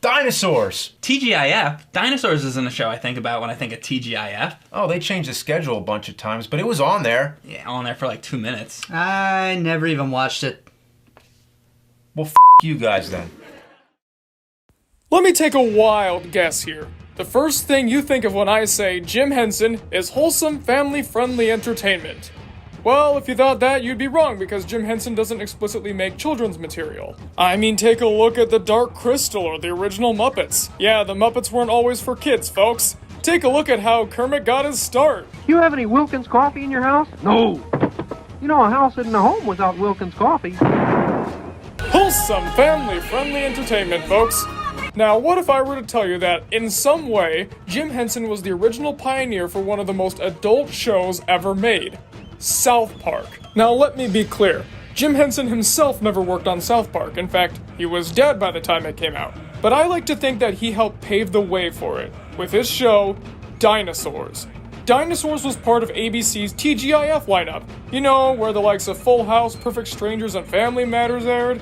Dinosaurs! TGIF? Dinosaurs isn't a show I think about when I think of TGIF. Oh, they changed the schedule a bunch of times, but it was on there. Yeah, on there for like 2 minutes. I never even watched it. Well, you guys then. Let me take a wild guess here. The first thing you think of when I say Jim Henson is wholesome, family-friendly entertainment. Well, if you thought that, you'd be wrong, because Jim Henson doesn't explicitly make children's material. I mean, take a look at The Dark Crystal or the original Muppets. Yeah, the Muppets weren't always for kids, folks. Take a look at how Kermit got his start. You have any Wilkins coffee in your house? No. You know, a house isn't a home without Wilkins coffee. Wholesome, family-friendly entertainment, folks. Now, what if I were to tell you that, in some way, Jim Henson was the original pioneer for one of the most adult shows ever made? South Park. Now, let me be clear. Jim Henson himself never worked on South Park. In fact, he was dead by the time it came out. But I like to think that he helped pave the way for it, with his show, Dinosaurs. Dinosaurs was part of ABC's TGIF lineup. You know, where the likes of Full House, Perfect Strangers, and Family Matters aired.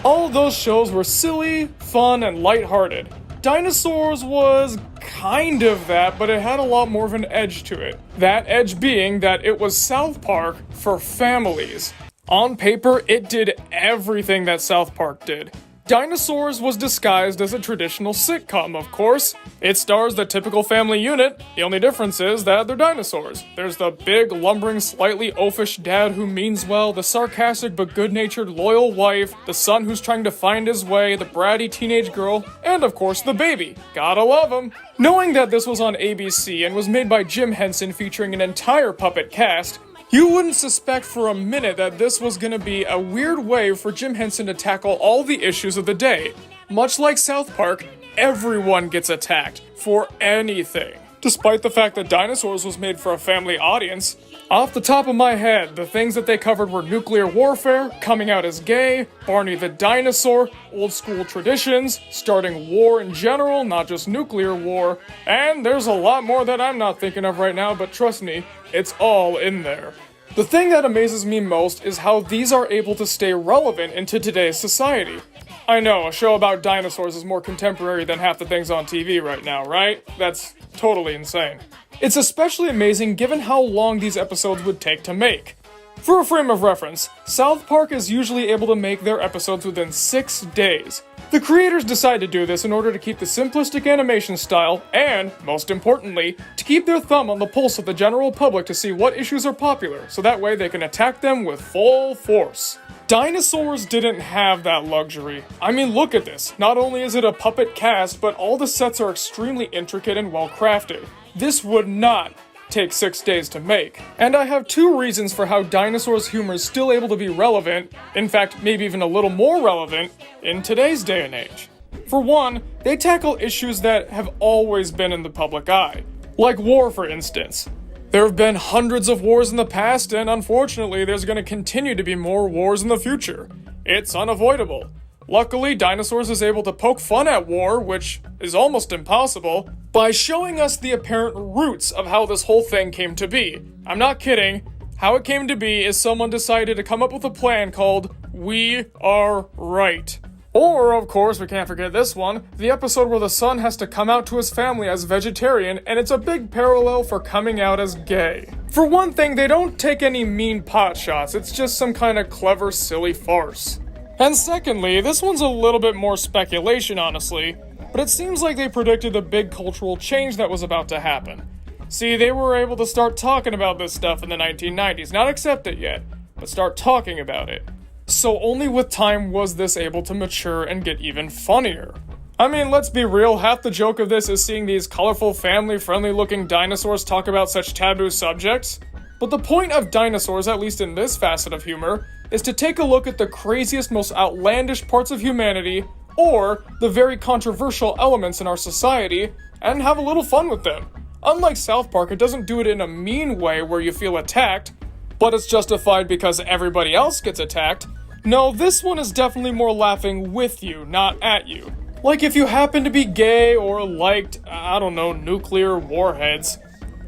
All of those shows were silly, fun, and lighthearted. Dinosaurs was kind of that, but it had a lot more of an edge to it. That edge being that it was South Park for families. On paper, it did everything that South Park did. Dinosaurs was disguised as a traditional sitcom, of course. It stars the typical family unit. The only difference is that they're dinosaurs. There's the big, lumbering, slightly oafish dad who means well, the sarcastic but good-natured, loyal wife, the son who's trying to find his way, the bratty teenage girl, and of course the baby. Gotta love him. Knowing that this was on ABC and was made by Jim Henson featuring an entire puppet cast, you wouldn't suspect for a minute that this was gonna be a weird way for Jim Henson to tackle all the issues of the day. Much like South Park, everyone gets attacked for anything. Despite the fact that Dinosaurs was made for a family audience, off the top of my head, the things that they covered were nuclear warfare, coming out as gay, Barney the dinosaur, old school traditions, starting war in general, not just nuclear war, and there's a lot more that I'm not thinking of right now, but trust me, it's all in there. The thing that amazes me most is how these are able to stay relevant into today's society. I know, a show about dinosaurs is more contemporary than half the things on TV right now, right? That's totally insane. It's especially amazing given how long these episodes would take to make. For a frame of reference, South Park is usually able to make their episodes within 6 days. The creators decide to do this in order to keep the simplistic animation style and, most importantly, to keep their thumb on the pulse of the general public to see what issues are popular, so that way they can attack them with full force. Dinosaurs didn't have that luxury. I mean, look at this. Not only is it a puppet cast, but all the sets are extremely intricate and well crafted. This would not take 6 days to make. And I have 2 reasons for how Dinosaurs' humor is still able to be relevant, in fact, maybe even a little more relevant, in today's day and age. For one, they tackle issues that have always been in the public eye. Like war, for instance. There have been hundreds of wars in the past, and unfortunately, there's going to continue to be more wars in the future. It's unavoidable. Luckily, Dinosaurs is able to poke fun at war, which is almost impossible, by showing us the apparent roots of how this whole thing came to be. I'm not kidding. How it came to be is someone decided to come up with a plan called We Are Right. Or, of course, we can't forget this one, the episode where the son has to come out to his family as vegetarian, and it's a big parallel for coming out as gay. For one thing, they don't take any mean pot shots, it's just some kind of clever, silly farce. And secondly, this one's a little bit more speculation, honestly, but it seems like they predicted the big cultural change that was about to happen. See, they were able to start talking about this stuff in the 1990s, not accept it yet, but start talking about it. So only with time was this able to mature and get even funnier. I mean, let's be real, half the joke of this is seeing these colorful, family-friendly looking dinosaurs talk about such taboo subjects. But the point of Dinosaurs, at least in this facet of humor, is to take a look at the craziest, most outlandish parts of humanity, or the very controversial elements in our society, and have a little fun with them. Unlike South Park, it doesn't do it in a mean way where you feel attacked, but it's justified because everybody else gets attacked. No, this one is definitely more laughing with you, not at you. Like if you happen to be gay or liked, I don't know, nuclear warheads,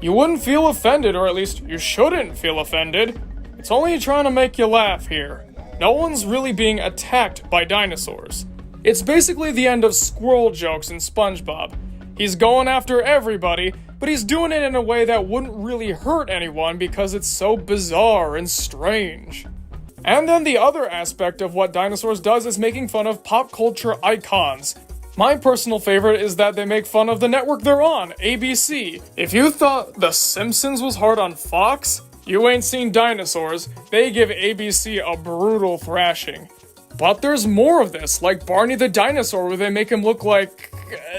you wouldn't feel offended, or at least you shouldn't feel offended. It's only trying to make you laugh here. No one's really being attacked by dinosaurs. It's basically the end of squirrel jokes in SpongeBob. He's going after everybody, but he's doing it in a way that wouldn't really hurt anyone because it's so bizarre and strange. And then the other aspect of what Dinosaurs does is making fun of pop culture icons. My personal favorite is that they make fun of the network they're on, ABC. If you thought The Simpsons was hard on Fox, you ain't seen Dinosaurs. They give ABC a brutal thrashing. But there's more of this, like Barney the Dinosaur, where they make him look like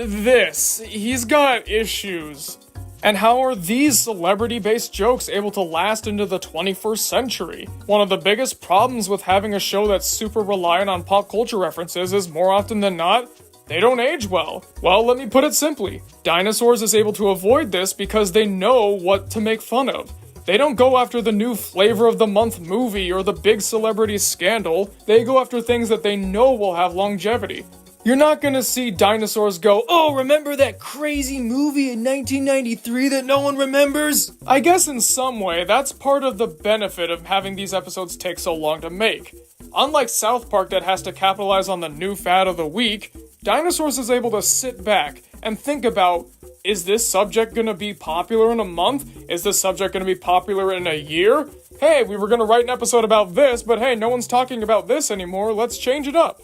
this. He's got issues. And how are these celebrity-based jokes able to last into the 21st century? One of the biggest problems with having a show that's super reliant on pop culture references is, more often than not, they don't age well. Well, let me put it simply. Dinosaurs is able to avoid this because they know what to make fun of. They don't go after the new flavor of the month movie or the big celebrity scandal. They go after things that they know will have longevity. You're not gonna see Dinosaurs go, "Oh, remember that crazy movie in 1993 that no one remembers?" I guess in some way, that's part of the benefit of having these episodes take so long to make. Unlike South Park that has to capitalize on the new fad of the week, Dinosaurs is able to sit back and think about, is this subject gonna be popular in a month? Is this subject gonna be popular in a year? Hey, we were gonna write an episode about this, but hey, no one's talking about this anymore, let's change it up.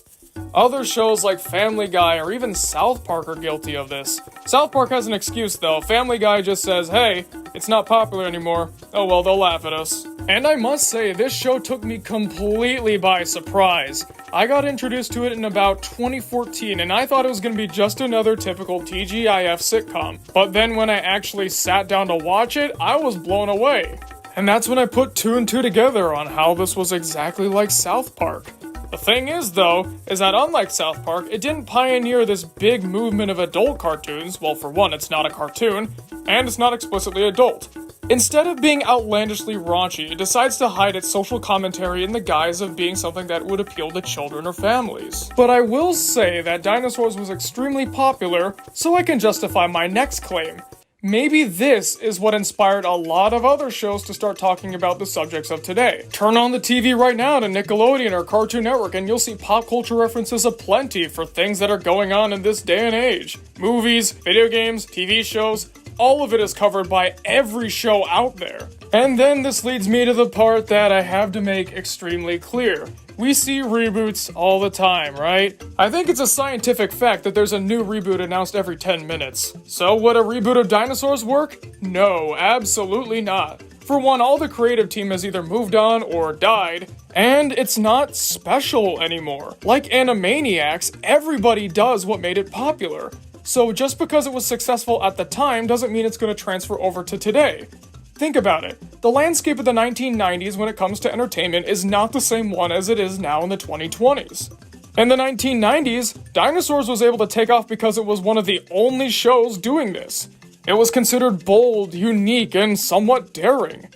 Other shows like Family Guy or even South Park are guilty of this. South Park has an excuse though. Family Guy just says, hey, it's not popular anymore. Oh well, they'll laugh at us. And I must say, this show took me completely by surprise. I got introduced to it in about 2014 and I thought it was going to be just another typical TGIF sitcom. But then when I actually sat down to watch it, I was blown away. And that's when I put two and two together on how this was exactly like South Park. The thing is, though, is that unlike South Park, it didn't pioneer this big movement of adult cartoons. Well, for one, it's not a cartoon, and it's not explicitly adult. Instead of being outlandishly raunchy, it decides to hide its social commentary in the guise of being something that would appeal to children or families. But I will say that Dinosaurs was extremely popular, so I can justify my next claim. Maybe this is what inspired a lot of other shows to start talking about the subjects of today. Turn on the TV right now to Nickelodeon or Cartoon Network and you'll see pop culture references aplenty for things that are going on in this day and age. Movies, video games, TV shows, all of it is covered by every show out there. And then this leads me to the part that I have to make extremely clear. We see reboots all the time, right? I think it's a scientific fact that there's a new reboot announced every 10 minutes. So would a reboot of Dinosaurs work? No, absolutely not. For one, all the creative team has either moved on or died, and it's not special anymore. Like Animaniacs, everybody does what made it popular. So just because it was successful at the time doesn't mean it's going to transfer over to today. Think about it. The landscape of the 1990s when it comes to entertainment is not the same one as it is now in the 2020s. In the 1990s, Dinosaurs was able to take off because it was one of the only shows doing this. It was considered bold, unique, and somewhat daring.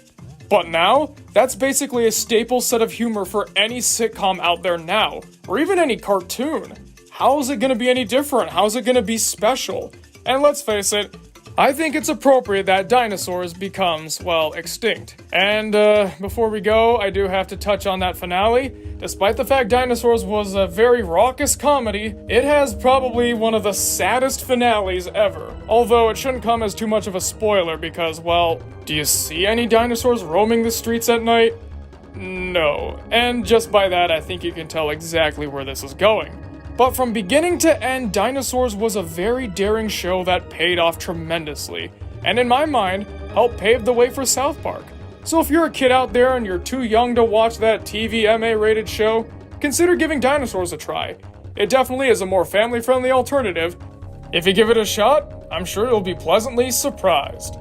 But now, that's basically a staple set of humor for any sitcom out there now, or even any cartoon. How is it going to be any different? How is it going to be special? And let's face it, I think it's appropriate that Dinosaurs becomes, well, extinct. And before we go, I do have to touch on that finale. Despite the fact Dinosaurs was a very raucous comedy, it has probably one of the saddest finales ever. Although it shouldn't come as too much of a spoiler because, well, do you see any dinosaurs roaming the streets at night? No. And just by that, I think you can tell exactly where this is going. But from beginning to end, Dinosaurs was a very daring show that paid off tremendously, and in my mind, helped pave the way for South Park. So if you're a kid out there and you're too young to watch that TVMA rated show, consider giving Dinosaurs a try. It definitely is a more family-friendly alternative. If you give it a shot, I'm sure you'll be pleasantly surprised.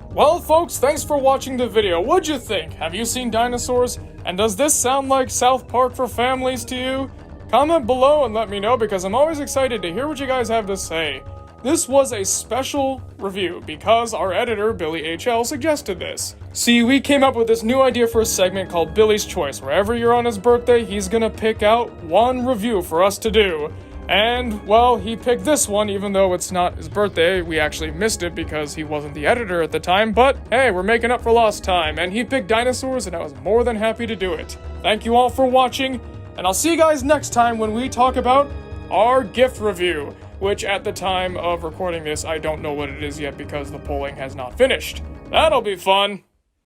Well folks, thanks for watching the video. What'd you think? Have you seen Dinosaurs? And does this sound like South Park for families to you? Comment below and let me know because I'm always excited to hear what you guys have to say. This was a special review because our editor, Billy HL, suggested this. See, we came up with this new idea for a segment called Billy's Choice. Wherever you're on his birthday, he's gonna pick out one review for us to do. And, well, he picked this one even though it's not his birthday. We actually missed it because he wasn't the editor at the time, but hey, we're making up for lost time. And he picked Dinosaurs and I was more than happy to do it. Thank you all for watching. And I'll see you guys next time when we talk about our gift review, which at the time of recording this, I don't know what it is yet because the polling has not finished. That'll be fun.